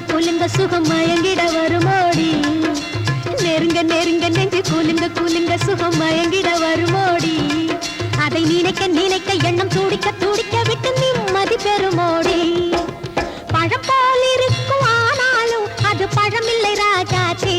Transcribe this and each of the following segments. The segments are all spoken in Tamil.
கூலுங்க சுகம் மயங்கிட வருமோடி நெருங்க நெருங்க நெஞ்சு கூலுங்க சுகம் மயங்கிட வருமோடி அதை நினைக்க நினைக்க எண்ணம் துடிக்க துடிக்க விட்டு நிம்மதி பெறுமோடி பழம் போல் இருக்கும் ஆனாலும் அது பழமில்லை ராஜாச்சி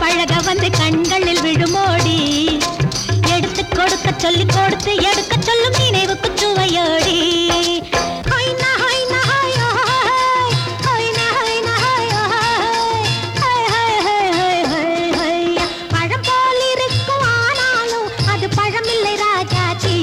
பழக வந்து கண்களில் விழுமோடி எடுத்து கொடுக்க சொல்லி கொடுத்து எடுக்க சொல்லும் நினைவுக்கு சுவையோடி பழம் போல் இருக்கும் ஆனாலும் அது பழமில்லை ராஜாச்சி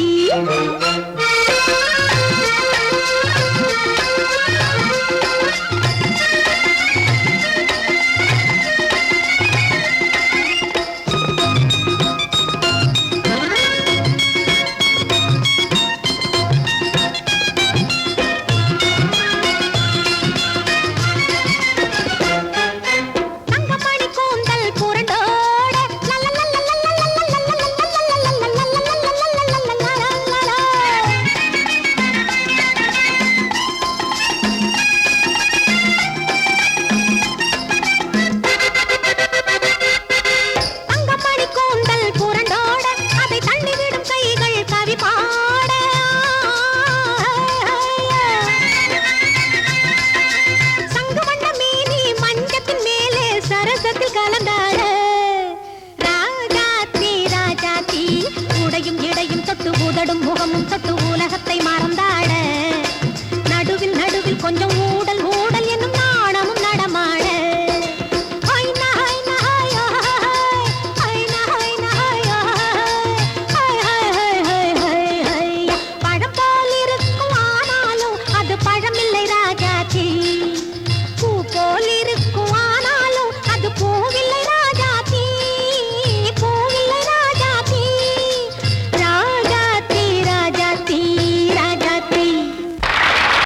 உடடும் முகமும் தொட்டு